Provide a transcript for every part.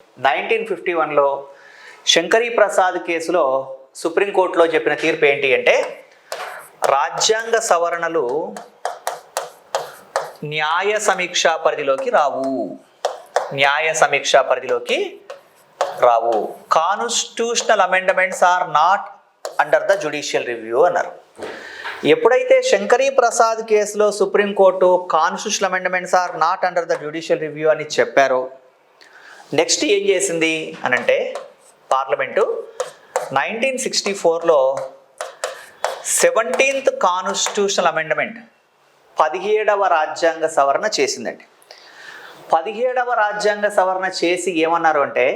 1951లో శంకరీ ప్రసాద్ కేసులో సుప్రీంకోర్టులో చెప్పిన తీర్పు ఏంటి అంటే, రాజ్యాంగ సవరణలు న్యాయ సమీక్షా పరిధిలోకి రావు. Constitutional amendments are not under the judicial review అన్నారు. ఎప్పుడైతే శంకరీ ప్రసాద్ కేసులో supreme court constitutional amendments are not under the judicial review అని చెప్పారో, నెక్స్ట్ ఏం చేసింది అనంటే పార్లమెంటు 1964లో 17th కాన్స్టిట్యూషనల్ అమెండ్మెంట్ 17వ రాజ్యాంగ సవరణ చేసిందండి. 17వ రాజ్యాంగ సవరణ చేసి ఏమన్నారు అంటే,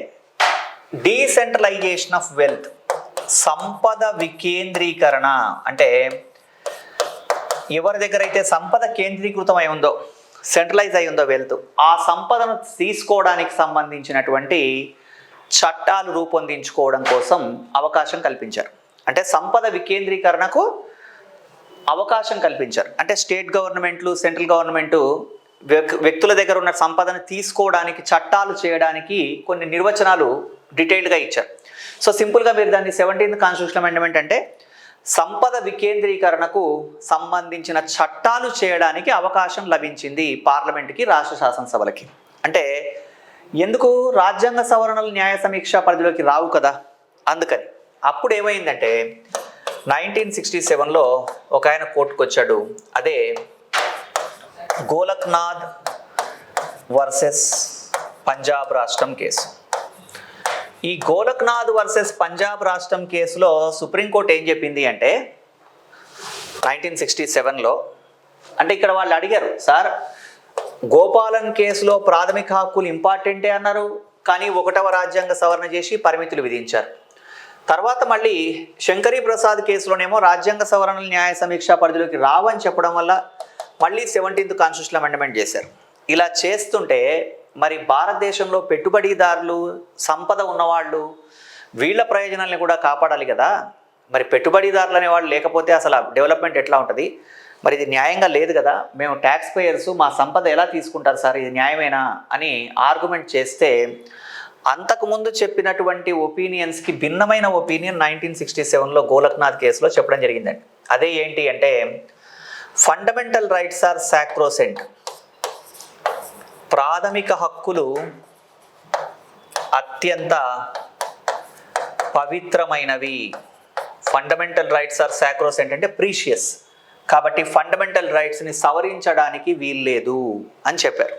డీసెంట్రలైజేషన్ ఆఫ్ వెల్త్, సంపద వికేంద్రీకరణ. అంటే ఎవరి దగ్గర అయితే సంపద కేంద్రీకృతం అయి ఉందో, సెంట్రలైజ్ అయి ఉందో వెల్త్, ఆ సంపదను తీసుకోవడానికి సంబంధించినటువంటి చట్టాలు రూపొందించుకోవడం కోసం అవకాశం కల్పించారు. అంటే సంపద వికేంద్రీకరణకు అవకాశం కల్పించారు. అంటే స్టేట్ గవర్నమెంట్లు, సెంట్రల్ గవర్నమెంటు వ్యక్తుల దగ్గర ఉన్న సంపదను తీసుకోవడానికి చట్టాలు చేయడానికి కొన్ని నిర్వచనాలు డీటెయిల్డ్గా ఇచ్చారు. సో సింపుల్గా మీరు దాన్ని 17th కాన్స్టిట్యూషనల్ అమెండ్మెంట్ అంటే సంపద వికేంద్రీకరణకు సంబంధించిన చట్టాలు చేయడానికి అవకాశం లభించింది పార్లమెంట్కి, రాష్ట్ర శాసనసభలకి. అంటే ఎందుకు రాజ్యాంగ సవరణలు న్యాయ సమీక్ష పరిధిలోకి రావు కదా, అందుకని. అప్పుడు ఏమైందంటే 1967లో ఒక ఆయన కోర్టుకు వచ్చాడు. అదే గోలక్నాథ్ వర్సెస్ పంజాబ్ రాష్ట్రం కేసు. ఈ గోలక్నాథ్ వర్సెస్ పంజాబ్ రాష్ట్రం కేసులో సుప్రీంకోర్టు ఏం చెప్పింది అంటే 1967లో, అంటే ఇక్కడ వాళ్ళు అడిగారు, సార్ గోపాలన్ కేసులో ప్రాథమిక హక్కులు ఇంపార్టెంటే అన్నారు, కానీ 1వ రాజ్యాంగ సవరణ చేసి పరిమితులు విధించారు. తర్వాత మళ్ళీ శంకరీ ప్రసాద్ కేసులోనేమో రాజ్యాంగ సవరణలు న్యాయ సమీక్షా పరిధిలోకి రావని చెప్పడం వల్ల మళ్ళీ 17th కాన్స్టిట్యూషనల్ అమెండ్మెంట్ చేశారు. ఇలా చేస్తుంటే మరి భారతదేశంలో పెట్టుబడిదారులు, సంపద ఉన్నవాళ్ళు, వీళ్ళ ప్రయోజనాలను కూడా కాపాడాలి కదా. మరి పెట్టుబడిదారులు అనేవాళ్ళు లేకపోతే అసలు డెవలప్మెంట్ ఎట్లా ఉంటుంది? మరి ఇది న్యాయంగా లేదు కదా, మేము ట్యాక్స్ పేయర్స్ మా సంపద ఎలా తీసుకుంటారు సార్, ఇది న్యాయమేనా అని ఆర్గ్యుమెంట్ చేస్తే, అంతకుముందు చెప్పినటువంటి ఒపీనియన్స్కి భిన్నమైన ఒపీనియన్ 1967లో గోలక్నాథ్ కేసులో చెప్పడం జరిగిందండి. అదే ఏంటి అంటే, ఫండమెంటల్ రైట్స్ ఆర్ సాక్రోసెంట్, ప్రాథమిక హక్కులు అత్యంత పవిత్రమైనవి. ఫండమెంటల్ రైట్స్ ఆర్ సాక్రోసెంట్ అంటే ప్రీషియస్, కాబట్టి ఫండమెంటల్ రైట్స్ని సవరించడానికి వీల్లేదు అని చెప్పారు.